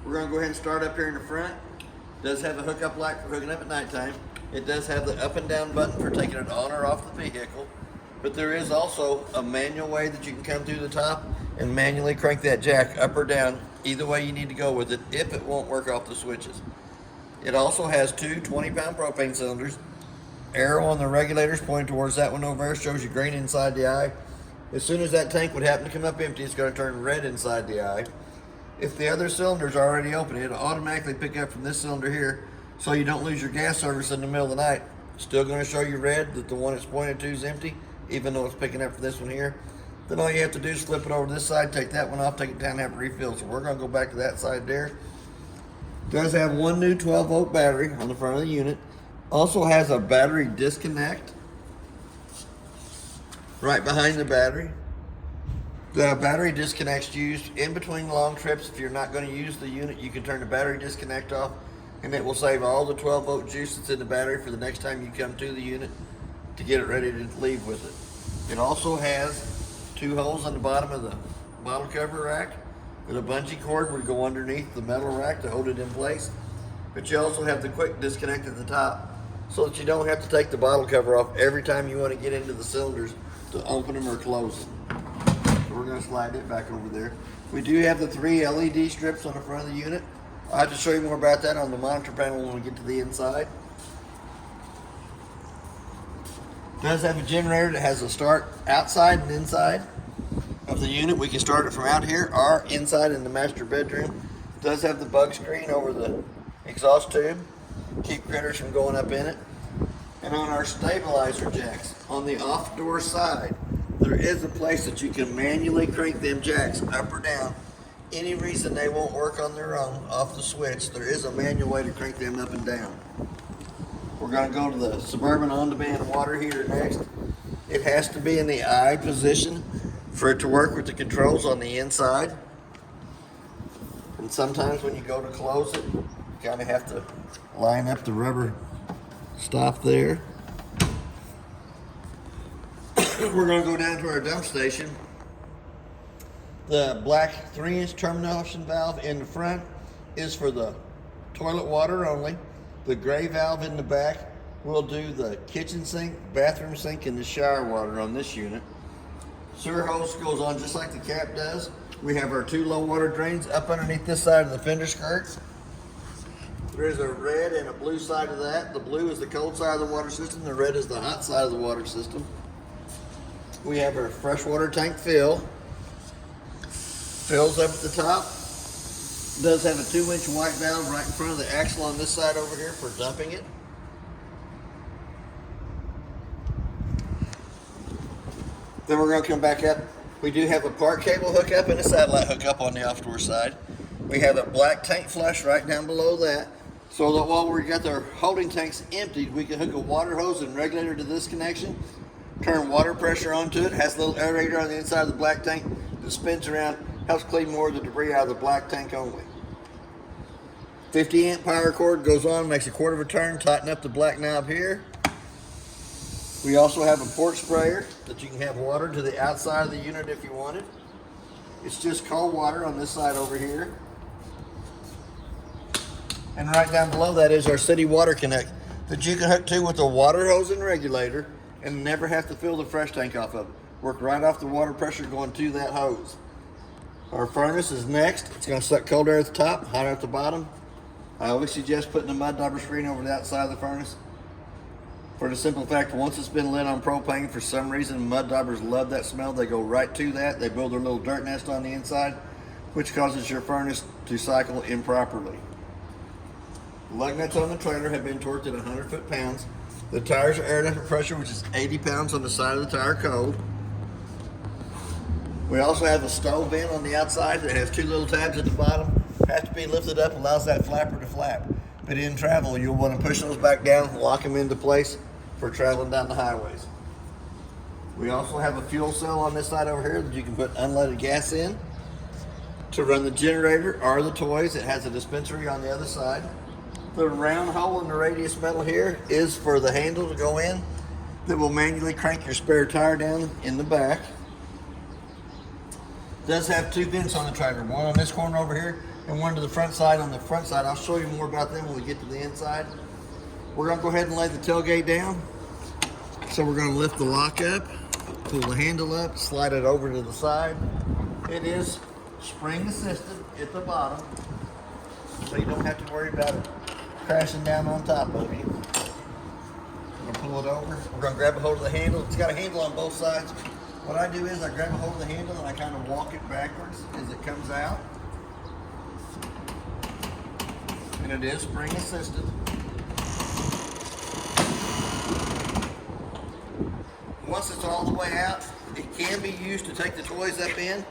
We're going to go ahead and start up here in the front. It does have a hookup light for hooking up at nighttime. It does have the up and down button for taking it on or off the vehicle. But there is also a manual way that you can come through the top and manually crank that jack up or down, either way you need to go with it, if it won't work off the switches. It also has two 20-pound propane cylinders. Arrow on the regulators pointing towards that one over there shows you green inside the eye. As soon as that tank would happen to come up empty, it's going to turn red inside the eye. If the other cylinder's already open, it'll automatically pick up from this cylinder here, so you don't lose your gas service in the middle of the night. Still going to show you red that the one it's pointed to is empty, even though it's picking up for this one here. Then all you have to do is flip it over to this side, take that one off, take it down, and have it refilled. So we're going to go back to that side there. It does have one new 12-volt battery on the front of the unit. Also has a battery disconnect right behind the battery. The battery disconnect's used in between long trips. If you're not going to use the unit, you can turn the battery disconnect off, and it will save all the 12-volt juice that's in the battery for the next time you come to the unit to get it ready to leave with it. It also has two holes on the bottom of the bottle cover rack with a bungee cord would go underneath the metal rack to hold it in place. But you also have the quick disconnect at the top so that you don't have to take the bottle cover off every time you want to get into the cylinders to open them or close them. So we're going to slide it back over there. We do have the 3 LED strips on the front of the unit. I'll have to show you more about that on the monitor panel when we get to the inside. It does have a generator that has a start outside and inside of the unit. We can start it from out here or inside in the master bedroom. It does have the bug screen over the exhaust tube, keep critters from going up in it. And on our stabilizer jacks, on the off door side, there is a place that you can manually crank them jacks up or down. Any reason they won't work on their own off the switch, there is a manual way to crank them up and down. We're going to go to the Suburban on-demand water heater next. It has to be in the eye position for it to work with the controls on the inside. And sometimes when you go to close it, you kind of have to line up the rubber stop there. We're going to go down to our dump station. The black 3-inch termination valve in the front is for the toilet water only. The gray valve in the back will do the kitchen sink, bathroom sink, and the shower water on this unit. Sewer hose goes on just like the cap does. We have our 2 low water drains up underneath this side of the fender skirts. There's a red and a blue side of that. The blue is the cold side of the water system. The red is the hot side of the water system. We have our freshwater tank fill. Fills up at the top. Does have a 2-inch white valve right in front of the axle on this side over here for dumping it. Then we're going to come back up. We do have a park cable hookup and a satellite hookup on the off-door side. We have a black tank flush right down below that, so that while we got our holding tanks emptied, we can hook a water hose and regulator to this connection, turn water pressure onto it, has a little aerator on the inside of the black tank that spins around, helps clean more of the debris out of the black tank only. 50 amp power cord goes on, makes a quarter of a turn, tighten up the black knob here. We also have a port sprayer that you can have water to the outside of the unit if you wanted. It's just cold water on this side over here. And right down below that is our city water connect that you can hook to with a water hose and regulator and never have to fill the fresh tank off of it. Work right off the water pressure going to that hose. Our furnace is next. It's going to suck cold air at the top, hot air at the bottom. I always suggest putting a mud dauber screen over the outside of the furnace for the simple fact once it's been lit on propane, for some reason mud daubers love that smell. They go right to that. They build their little dirt nest on the inside, which causes your furnace to cycle improperly. The lug nuts on the trailer have been torqued at 100 foot-pounds. The tires are air ducted pressure, which is 80 pounds on the side of the tire cold. We also have a stove vent on the outside that has 2 little tabs at the bottom. Has to be lifted up, allows that flapper to flap. But in travel, you'll want to push those back down, lock them into place for traveling down the highways. We also have a fuel cell on this side over here that you can put unleaded gas in to run the generator or the toys. It has a dispensary on the other side. The round hole in the radius metal here is for the handle to go in that will manually crank your spare tire down in the back. It does have 2 vents on the trailer, one on this corner over here and one to the front side. On the front side, I'll show you more about them when we get to the inside. We're gonna go ahead and lay the tailgate down. So we're gonna lift the lock up, pull the handle up, slide it over to the side. It is spring assisted at the bottom, so you don't have to worry about it crashing down on top of you. We're gonna pull it over. We're gonna grab a hold of the handle. It's got a handle on both sides. What I do is I grab a hold of the handle and I kind of walk it backwards as it comes out. And it is spring assisted. Once it's all the way out, it can be used to take the toys up in.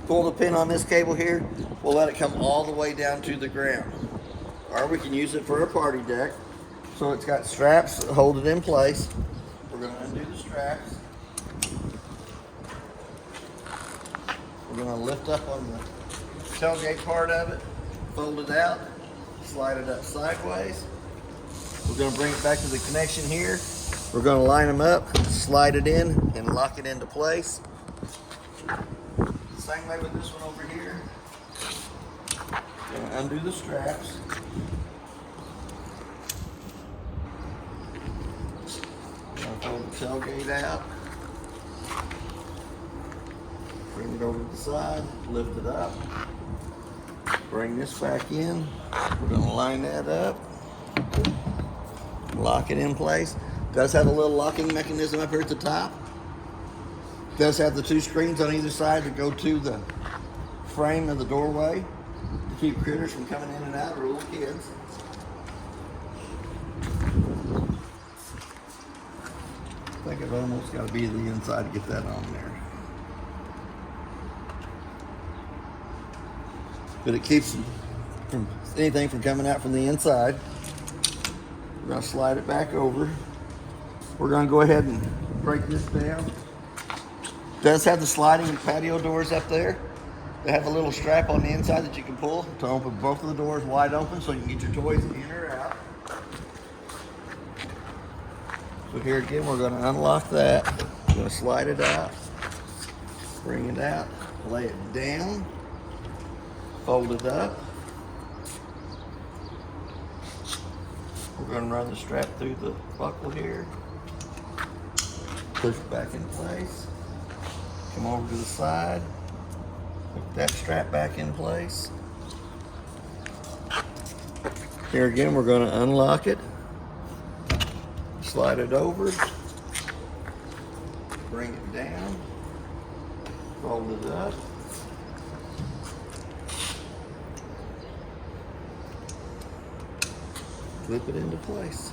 Pull the pin on this cable here. We'll let it come all the way down to the ground. Or we can use it for a party deck. So it's got straps that hold it in place. We're going to undo the straps. We're going to lift up on the tailgate part of it, fold it out, slide it up sideways. We're going to bring it back to the connection here. We're going to line them up, slide it in, and lock it into place. Same way with this one over here. Going to undo the straps. Going to fold the tailgate out. Bring it over to the side, lift it up. Bring this back in. We're going to line that up. Lock it in place. Does have a little locking mechanism up here at the top. Does have the two screens on either side that go to the frame of the doorway to keep critters from coming in and out, or little kids. I think I've almost got to be the inside to get that on there. But it keeps anything from coming out from the inside. We're going to slide it back over. We're going to go ahead and break this down. It does have the sliding patio doors up there. They have a little strap on the inside that you can pull to open both of the doors wide open so you can get your toys in or out. So here again, we're going to unlock that. We're going to slide it out, bring it out, lay it down, fold it up. We're going to run the strap through the buckle here. Push it back in place. Come over to the side. Put that strap back in place. Here again, we're going to unlock it. Slide it over. Bring it down. Fold it up. Flip it into place.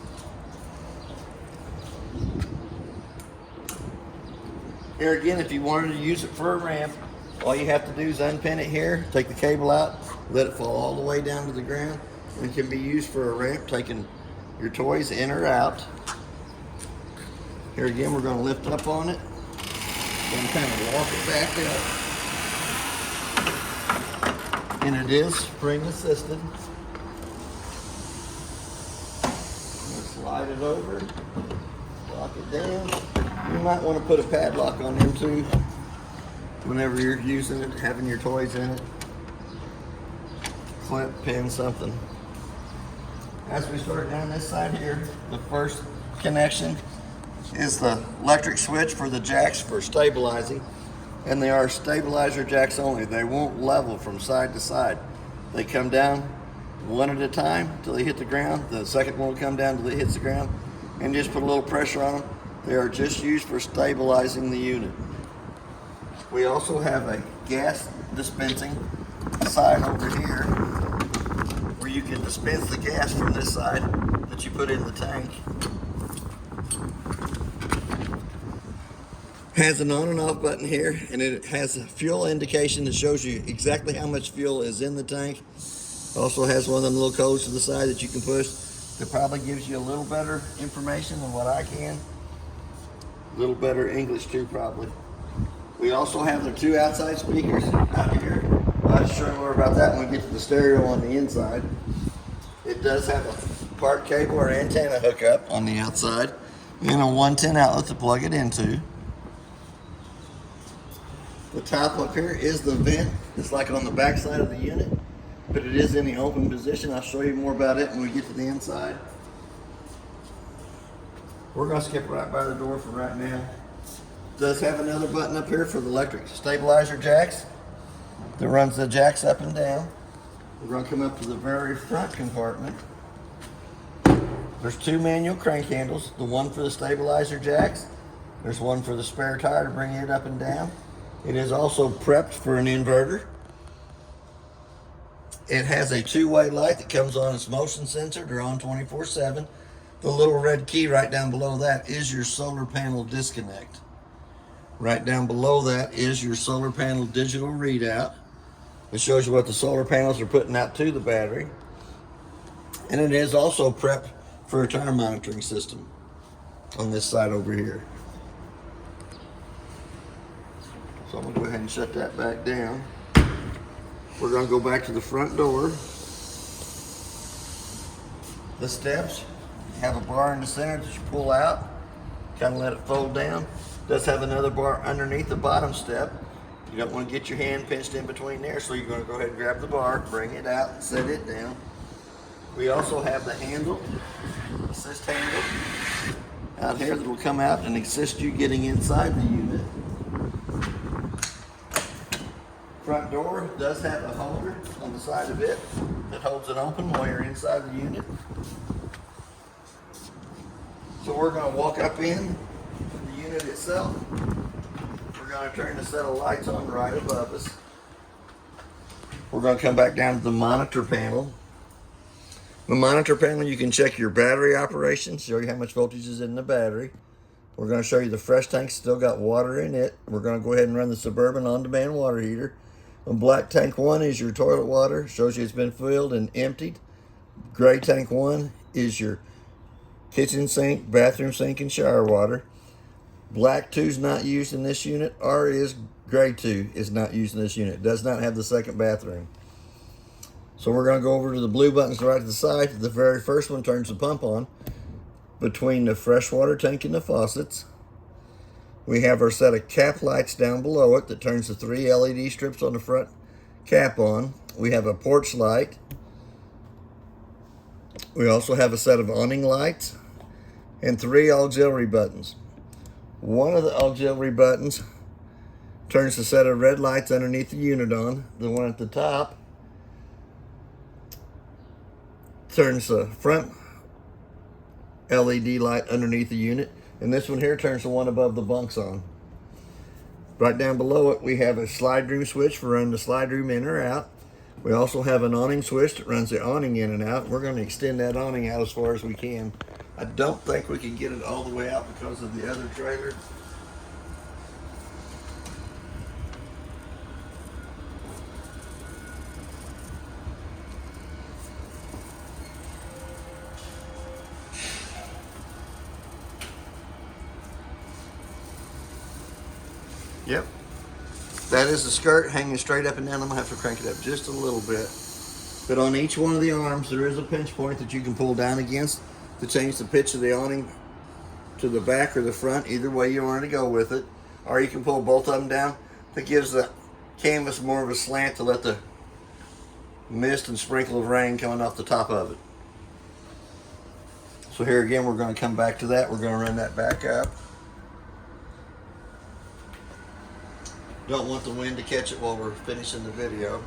Here again, if you wanted to use it for a ramp, all you have to do is unpin it here, take the cable out, let it fall all the way down to the ground, and it can be used for a ramp, taking your toys in or out. Here again, we're going to lift up on it, and kind of walk it back up. And it is spring assisted. Slide it over, lock it down. You might want to put a padlock on them too whenever you're using it, having your toys in it. Clip, pin, something. As we start down this side here, the first connection is the electric switch for the jacks for stabilizing. And they are stabilizer jacks only. They won't level from side to side. They come down one at a time until they hit the ground. The second one will come down until it hits the ground, and just put a little pressure on them. They are just used for stabilizing the unit. We also have a gas dispensing side over here where you can dispense the gas from this side that you put in the tank. Has an on and off button here, and it has a fuel indication that shows you exactly how much fuel is in the tank. Also has one of them little codes to the side that you can push that probably gives you a little better information than what I can. A little better English too, probably. We also have the two outside speakers out here. I'll show you more about that when we get to the stereo on the inside. It does have a part cable or antenna hookup on the outside and a 110 outlet to plug it into. The top up here is the vent. It's like on the back side of the unit. but it is in the open position. I'll show you more about it when we get to the inside. We're going to skip right by the door for right now. It does have another button up here for the electric stabilizer jacks that runs the jacks up and down. We're going to come up to the very front compartment. There's two manual crank handles, the one for the stabilizer jacks. There's one for the spare tire to bring it up and down. It is also prepped for an inverter. It has a two-way light that comes on its motion sensor. They're on 24/7. The little red key right down below that is your solar panel disconnect. Right down below that is your solar panel digital readout. It shows you what the solar panels are putting out to the battery. And it is also prepped for a tire monitoring system on this side over here. So I'm going to go ahead and shut that back down. We're going to go back to the front door. The steps have a bar in the center that you pull out, kind of let it fold down. It does have another bar underneath the bottom step. You don't want to get your hand pinched in between there, so you're going to go ahead and grab the bar, bring it out, and set it down. We also have the handle, assist handle, out here that will come out and assist you getting inside the unit. Front door does have a holder on the side of it that holds it open while you're inside the unit. So we're going to walk up in the unit itself. We're going to turn the set of lights on right above us. We're going to come back down to the monitor panel. The monitor panel, you can check your battery operation, show you how much voltage is in the battery. We're going to show you the fresh tank still got water in it. We're going to go ahead and run the Suburban on-demand water heater. And black tank 1 is your toilet water, shows you it's been filled and emptied. Gray tank 1 is your kitchen sink, bathroom sink, and shower water. Black 2 is not used in this unit, or is gray 2 is not used in this unit. It does not have the second bathroom. So we're going to go over to the blue buttons right to the side. The very first one turns the pump on between the freshwater tank and the faucets. We have our set of cap lights down below it that turns the 3 LED strips on the front cap on. We have a porch light. We also have a set of awning lights and 3 auxiliary buttons. One of the auxiliary buttons turns the set of red lights underneath the unit on. The one at the top turns the front LED light underneath the unit. And this one here turns the one above the bunks on. Right down below it, we have a slide room switch for running the slide room in or out. We also have an awning switch that runs the awning in and out. We're going to extend that awning out as far as we can. I don't think we can get it all the way out because of the other trailer. Yep, that is the skirt hanging straight up and down. I'm gonna have to crank it up just a little bit. But on each one of the arms, there is a pinch point that you can pull down against to change the pitch of the awning to the back or the front, either way you want to go with it. Or you can pull both of them down. That gives the canvas more of a slant to let the mist and sprinkle of rain coming off the top of it. So here again, we're going to come back to that. We're going to run that back up. Don't want the wind to catch it while we're finishing the video.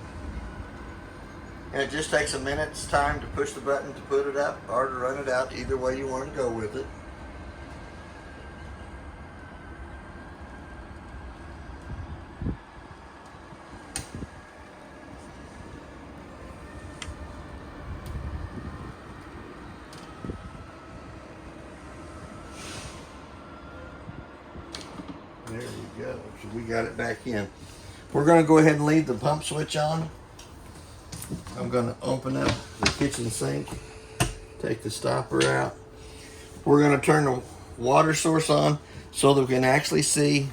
And it just takes a minute's time to push the button to put it up or to run it out, either way you want to go with it. There we go. So we got it back in. We're going to go ahead and leave the pump switch on. I'm going to open up the kitchen sink, take the stopper out. We're going to turn the water source on so that we can actually see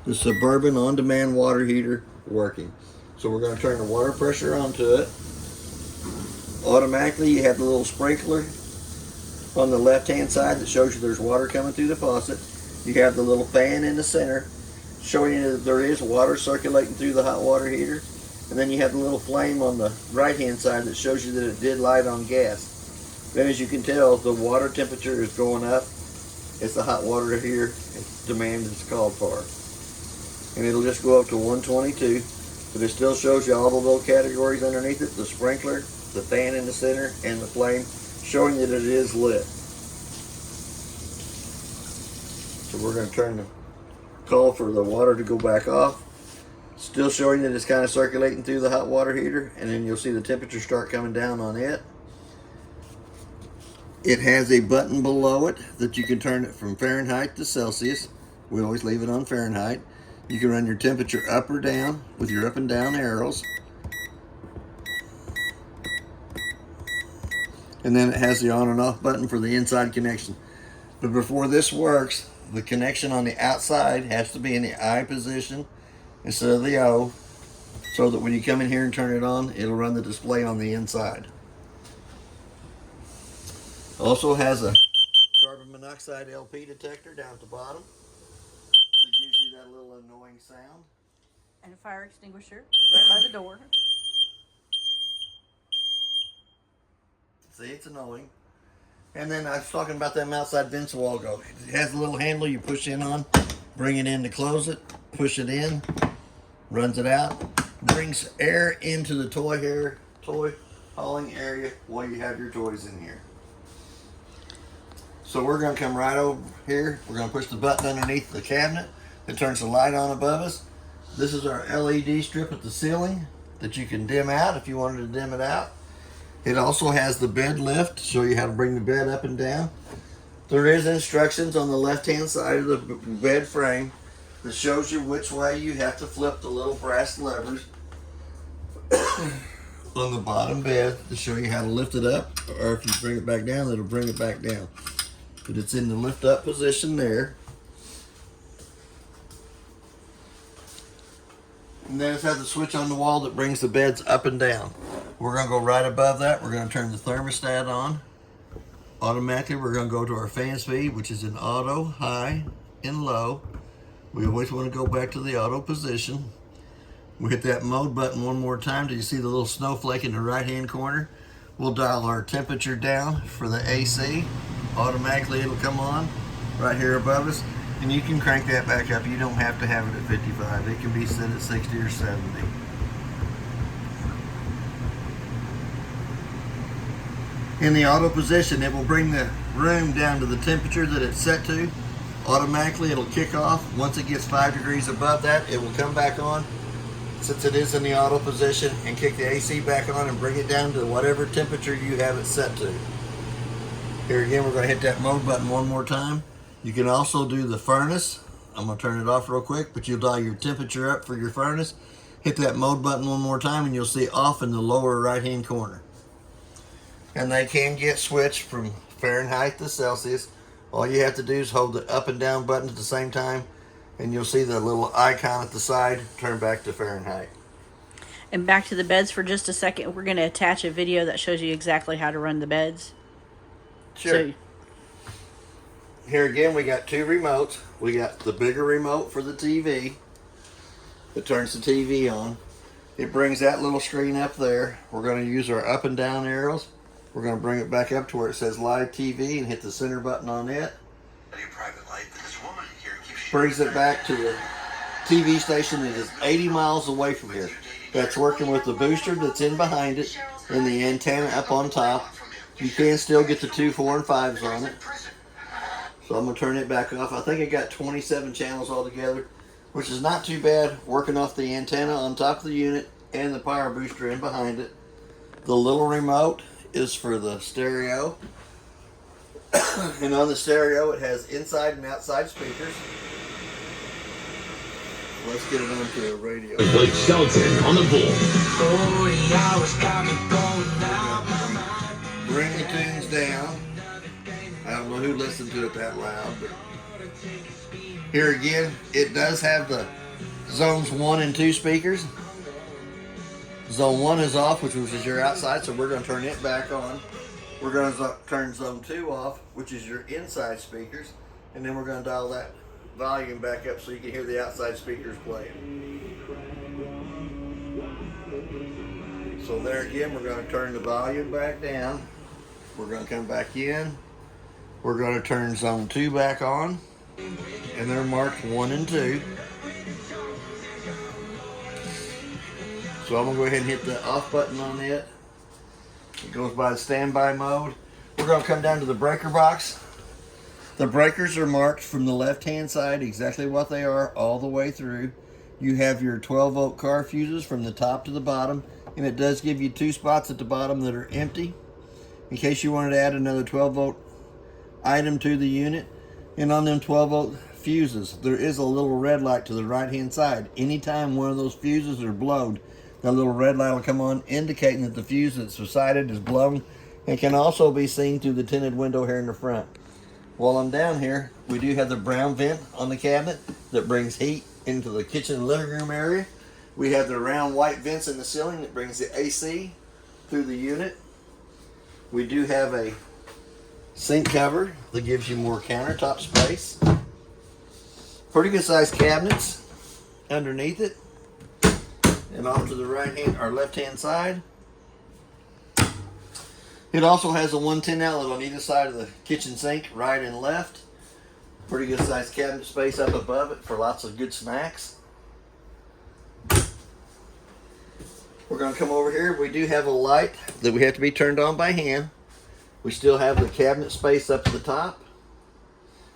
the Suburban on-demand water heater working. So we're going to turn the water pressure onto it. Automatically, you have the little sprinkler on the left-hand side that shows you there's water coming through the faucet. You have the little fan in the center showing you that there is water circulating through the hot water heater. And then you have the little flame on the right hand side that shows you that it did light on gas. Then as you can tell, the water temperature is going up. It's the hot water here demand is called for. And it'll just go up to 122, but it still shows you all the little categories underneath it, the sprinkler, the fan in the center, and the flame, showing that it is lit. So we're going to turn the call for the water to go back off. Still showing that it's kind of circulating through the hot water heater, and then you'll see the temperature start coming down on it. It has a button below it that you can turn it from Fahrenheit to Celsius. We always leave it on Fahrenheit. You can run your temperature up or down with your up and down arrows. And then it has the on and off button for the inside connection. But before this works, the connection on the outside has to be in the I position instead of the O, so that when you come in here and turn it on, it'll run the display on the inside. Also has a carbon monoxide LP detector down at the bottom that gives you that little annoying sound. And a fire extinguisher right by the door. See, it's annoying. And then I was talking about them outside vents a while ago. It has a little handle you push in on, bring it in to close it, push it in, runs it out, brings air into the toy hauling area while you have your toys in here. So we're going to come right over here. We're going to push the button underneath the cabinet that turns the light on above us. This is our LED strip at the ceiling that you can dim out if you wanted to dim it out. It also has the bed lift to show you how to bring the bed up and down. There is instructions on the left-hand side of the bed frame that shows you which way you have to flip the little brass levers on the bottom bed to show you how to lift it up, or if you bring it back down, it'll bring it back down. But it's in the lift up position there. And then it has a switch on the wall that brings the beds up and down. We're going to go right above that. We're going to turn the thermostat on. Automatically, we're going to go to our fan speed, which is in auto, high, and low. We always want to go back to the auto position. We hit that mode button one more time. Do you see the little snowflake in the right-hand corner? We'll dial our temperature down for the AC. Automatically, it'll come on right here above us. And you can crank that back up. You don't have to have it at 55. It can be set at 60 or 70. In the auto position, it will bring the room down to the temperature that it's set to. Automatically, it'll kick off. Once it gets 5 degrees above that, it will come back on, since it is in the auto position, and kick the AC back on and bring it down to whatever temperature you have it set to. Here again, we're going to hit that mode button one more time. You can also do the furnace. I'm going to turn it off real quick, but you'll dial your temperature up for your furnace. Hit that mode button one more time and you'll see off in the lower right hand corner. And they can get switched from Fahrenheit to Celsius. All you have to do is hold the up and down buttons at the same time and you'll see the little icon at the side turn back to Fahrenheit. And back to the beds for just a second. We're going to attach a video that shows you exactly how to run the beds. Sure. So, here again, we got two remotes. We got the bigger remote for the TV that turns the TV on. It brings that little screen up there. We're going to use our up and down arrows. We're going to bring it back up to where it says live TV and hit the center button on it. Brings it back to the TV station that is 80 miles away from here. That's working with the booster that's in behind it and the antenna up on top. You can still get the 2, 4, and 5s on it. So I'm going to turn it back off. I think I got 27 channels altogether, which is not too bad, working off the antenna on top of the unit and the power booster in behind it. The little remote is for the stereo. And on the stereo, it has inside and outside speakers. Let's get it onto a radio. Blake Shelton on the board. Bring the tunes down. I don't know who listened to it that loud, but here again, it does have the zones 1 and 2 speakers. Zone 1 is off, which is your outside, so we're going to turn it back on. We're going to turn zone 2 off, which is your inside speakers, and then we're going to dial that volume back up so you can hear the outside speakers playing. So there again, we're going to turn the volume back down. We're going to come back in. We're going to turn zone 2 back on. And they're marked 1 and 2. So I'm going to go ahead and hit the off button on it. It goes by the standby mode. We're going to come down to the breaker box. The breakers are marked from the left-hand side, exactly what they are, all the way through. You have your 12-volt car fuses from the top to the bottom, and it does give you 2 spots at the bottom that are empty, in case you wanted to add another 12-volt item to the unit. And on them 12-volt fuses, there is a little red light to the right-hand side. Anytime one of those fuses are blown, that little red light will come on, indicating that the fuse that's beside it is blown, and can also be seen through the tinted window here in the front. While I'm down here, we do have the brown vent on the cabinet that brings heat into the kitchen and living room area. We have the round white vents in the ceiling that brings the AC through the unit. We do have a sink cover that gives you more countertop space. Pretty good sized cabinets underneath it. And off to the right hand or left hand side, it also has a 110 outlet on either side of the kitchen sink, right and left. Pretty good sized cabinet space up above it for lots of good snacks. We're going to come over here. We do have a light that we have to be turned on by hand. We still have the cabinet space up to the top.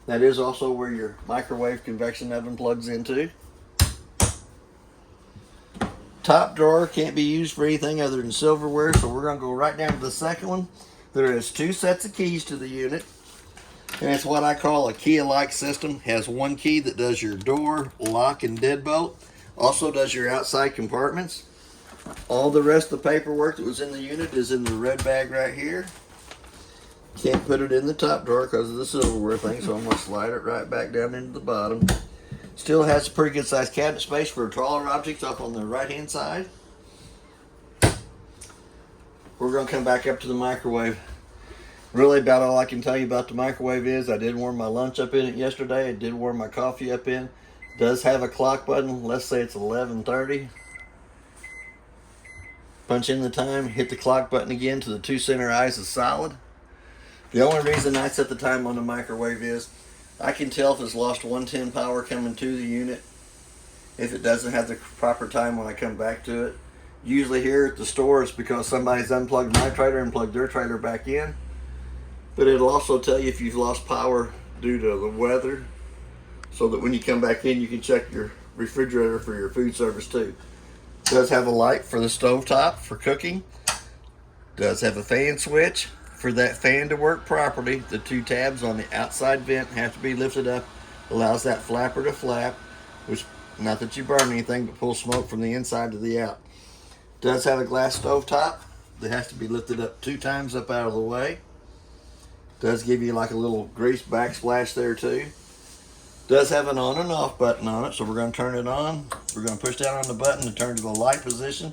That is also where your microwave convection oven plugs into. Top drawer can't be used for anything other than silverware, so we're going to go right down to the second one. There is 2 sets of keys to the unit, and it's what I call a key-alike system. It has 1 key that does your door, lock, and deadbolt. Also does your outside compartments. All the rest of the paperwork that was in the unit is in the red bag right here. Can't put it in the top drawer because of the silverware thing, so I'm going to slide it right back down into the bottom. Still has a pretty good sized cabinet space for Trailerat objects up on the right hand side. We're going to come back up to the microwave. Really about all I can tell you about the microwave is I did warm my lunch up in it yesterday. I did warm my coffee up in. It does have a clock button. Let's say it's 11:30. Punch in the time, hit the clock button again till the 2 center eyes is solid. The only reason I set the time on the microwave is I can tell if it's lost 110 power coming to the unit, if it doesn't have the proper time when I come back to it. Usually here at the store it's because somebody's unplugged my trailer and plugged their trailer back in. But it'll also tell you if you've lost power due to the weather, so that when you come back in you can check your refrigerator for your food service too. It does have a light for the stovetop for cooking. It does have a fan switch. For that fan to work properly, the 2 tabs on the outside vent have to be lifted up. Allows that flapper to flap, which, not that you burn anything, but pull smoke from the inside to the out. It does have a glass stove top that has to be lifted up 2 times up out of the way. It does give you like a little grease backsplash there too. It does have an on and off button on it, so we're going to turn it on. We're going to push down on the button to turn to the light position.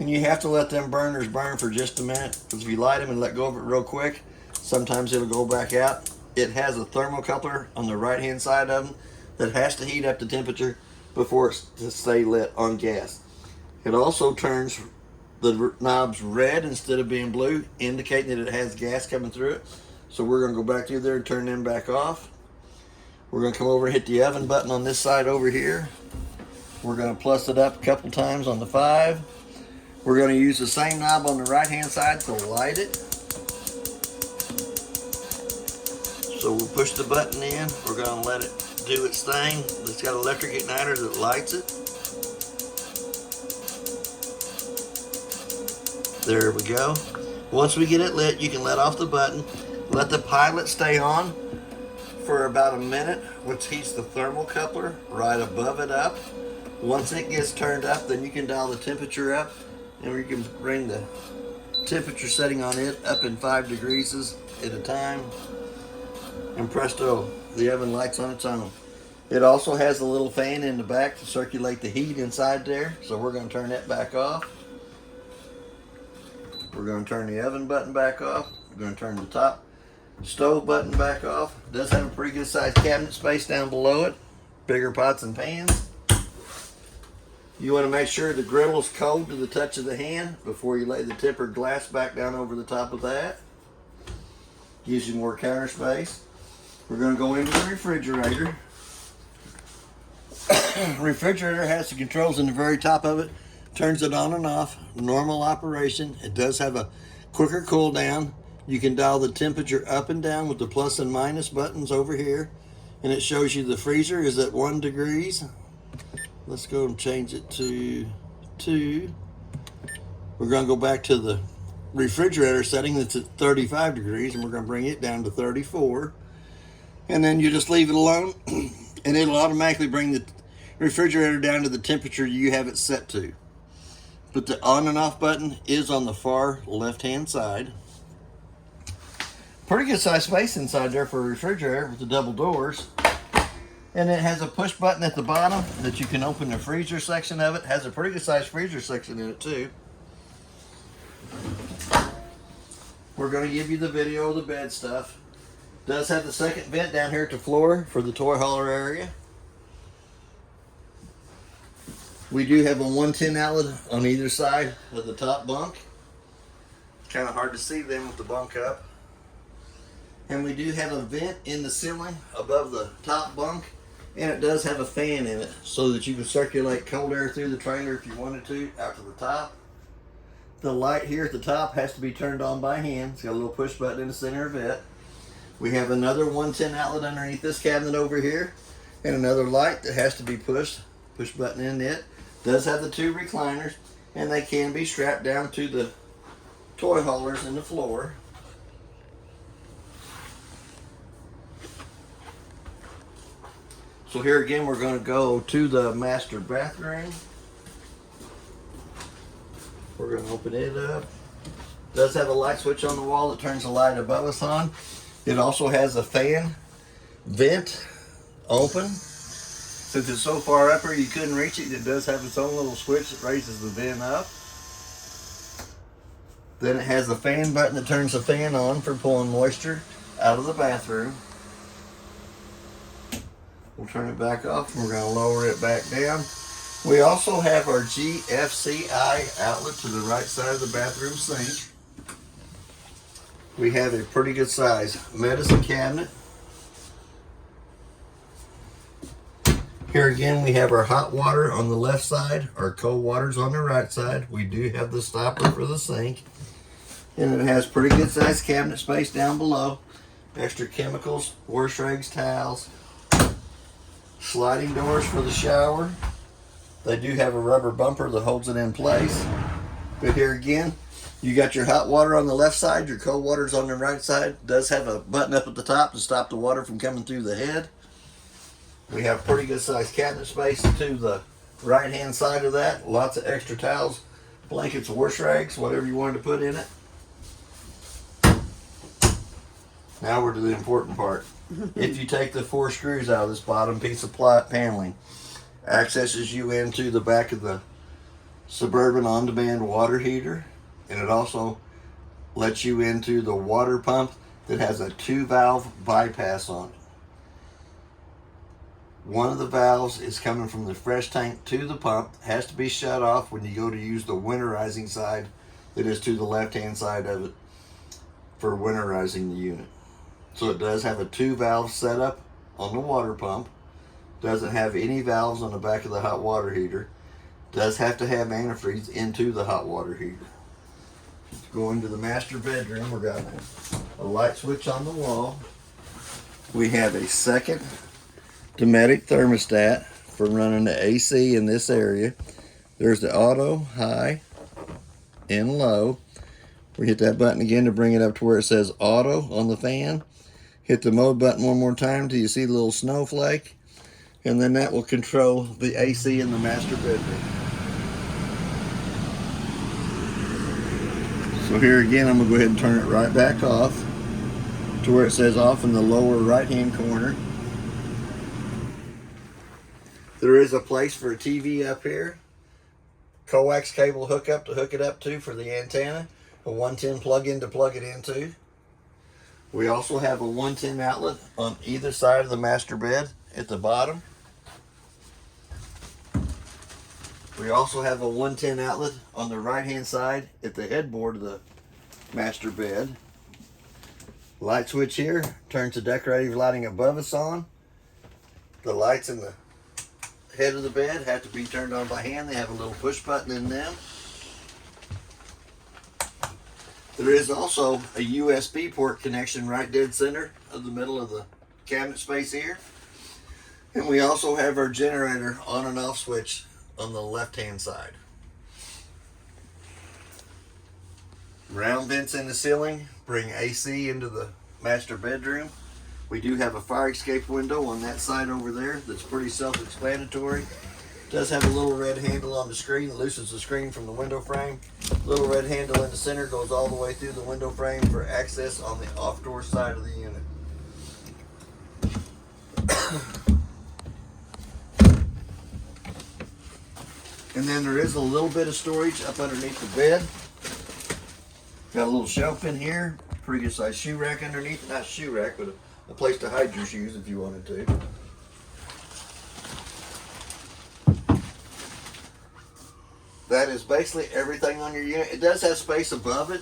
And you have to let them burners burn for just a minute, because if you light them and let go of it real quick, sometimes it'll go back out. It has a thermocoupler on the right hand side of them that has to heat up the temperature before it's to stay lit on gas. It also turns the knobs red instead of being blue, indicating that it has gas coming through it. So we're going to go back through there and turn them back off. We're going to come over and hit the oven button on this side over here. We're going to plus it up a couple times on the 5. We're going to use the same knob on the right hand side to light it. So we'll push the button in. We're going to let it do its thing. It's got an electric igniter that lights it. There we go. Once we get it lit, you can let off the button. Let the pilot stay on for about a minute, which heats the thermocoupler right above it up. Once it gets turned up, then you can dial the temperature up, and we can bring the temperature setting on it up in 5 degrees at a time. And presto, the oven lights on its own. It also has a little fan in the back to circulate the heat inside there, so we're going to turn that back off. We're going to turn the oven button back off. We're going to turn the top stove button back off. It does have a pretty good sized cabinet space down below it. Bigger pots and pans. You want to make sure the griddle is cold to the touch of the hand before you lay the tempered glass back down over the top of that. Gives you more counter space. We're going to go into the refrigerator. Refrigerator has the controls in the very top of it. Turns it on and off. Normal operation. It does have a quicker cool down. You can dial the temperature up and down with the plus and minus buttons over here. And it shows you the freezer is at 1 degrees. Let's go and change it to 2. We're going to go back to the refrigerator setting that's at 35 degrees, and we're going to bring it down to 34. And then you just leave it alone, and it'll automatically bring the refrigerator down to the temperature you have it set to. But the on and off button is on the far left-hand side. Pretty good size space inside there for a refrigerator with the double doors. And it has a push button at the bottom that you can open the freezer section of it. Has a pretty good size freezer section in it too. We're going to give you the video of the bed stuff. Does have the second vent down here at the floor for the toy hauler area. We do have a 110 outlet on either side of the top bunk. Kind of hard to see them with the bunk up. And we do have a vent in the ceiling above the top bunk. And it does have a fan in it so that you can circulate cold air through the trailer if you wanted to out to the top. The light here at the top has to be turned on by hand. It's got a little push button in the center of it. We have another 110 outlet underneath this cabinet over here. And another light that has to be pushed. Push button in it. Does have the 2 recliners. And they can be strapped down to the toy haulers in the floor. So here again, we're going to go to the master bathroom. We're going to open it up. It does have a light switch on the wall that turns the light above us on. It also has a fan vent open. Since it's so far up here you couldn't reach it, it does have its own little switch that raises the vent up. Then it has a fan button that turns the fan on for pulling moisture out of the bathroom. We'll turn it back off and we're going to lower it back down. We also have our GFCI outlet to the right side of the bathroom sink. We have a pretty good size medicine cabinet. Here again we have our hot water on the left side, our cold water's on the right side. We do have the stopper for the sink. And it has pretty good size cabinet space down below. Extra chemicals, wash rags, towels. Sliding doors for the shower. They do have a rubber bumper that holds it in place. But here again, you got your hot water on the left side, your cold water's on the right side. It does have a button up at the top to stop the water from coming through the head. We have pretty good sized cabinet space to the right hand side of that. Lots of extra towels, blankets, wash rags, whatever you wanted to put in it. Now we're to the important part. If you take the 4 screws out of this bottom piece of paneling, accesses you into the back of the Suburban on-demand water heater, and it also lets you into the water pump that has a 2-valve bypass on it. One of the valves is coming from the fresh tank to the pump, has to be shut off when you go to use the winterizing side that is to the left-hand side of it for winterizing the unit. So it does have a 2-valve setup on the water pump. Doesn't have any valves on the back of the hot water heater. Does have to have antifreeze into the hot water heater. Go into the master bedroom. We've got a light switch on the wall. We have a second Dometic thermostat for running the AC in this area. There's the auto, high, and low. We hit that button again to bring it up to where it says auto on the fan. Hit the mode button one more time till you see the little snowflake. And then that will control the AC in the master bedroom. So here again, I'm going to go ahead and turn it right back off to where it says off in the lower right hand corner. There is a place for a TV up here. Coax cable hookup to hook it up to for the antenna. A 110 plug-in to plug it into. We also have a 110 outlet on either side of the master bed at the bottom. We also have a 110 outlet on the right hand side at the headboard of the master bed. Light switch here turns the decorative lighting above us on. The lights in the head of the bed have to be turned on by hand. They have a little push button in them. There is also a USB port connection right dead center of the middle of the cabinet space here. And we also have our generator on and off switch on the left hand side. Round vents in the ceiling bring AC into the master bedroom. We do have a fire escape window on that side over there that's pretty self-explanatory. It does have a little red handle on the screen that loosens the screen from the window frame. Little red handle in the center goes all the way through the window frame for access on the off door side of the unit. And then there is a little bit of storage up underneath the bed. Got a little shelf in here, pretty good sized shoe rack underneath. Not shoe rack, but a place to hide your shoes if you wanted to. That is basically everything on your unit. It does have space above it.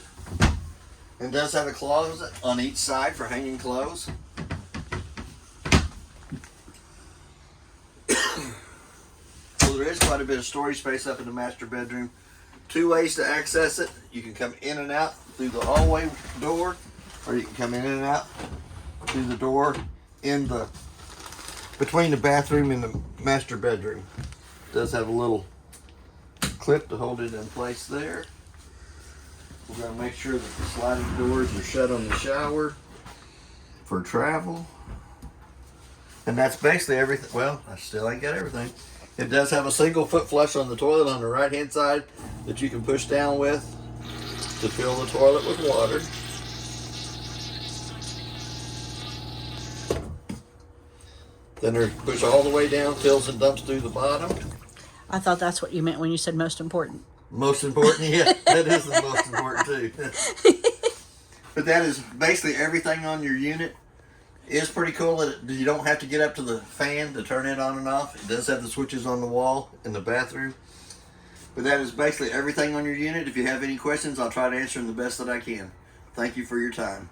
And does have a closet on each side for hanging clothes. So there is quite a bit of storage space up in the master bedroom. Two ways to access it. You can come in and out through the hallway door, or you can come in and out through the door in the between the bathroom and the master bedroom. It does have a little clip to hold it in place there. We're going to make sure that the sliding doors are shut on the shower for travel. And that's basically everything. Well, I still ain't got everything. It does have a single foot flush on the toilet on the right hand side that you can push down with to fill the toilet with water. Then there, push all the way down, fills and dumps through the bottom. I thought that's what you meant when you said most important. Most important, yeah, that is the most important too. But that is basically everything on your unit. It's pretty cool that you don't have to get up to the fan to turn it on and off. It does have the switches on the wall in the bathroom. But that is basically everything on your unit. If you have any questions, I'll try to answer them the best that I can. Thank you for your time.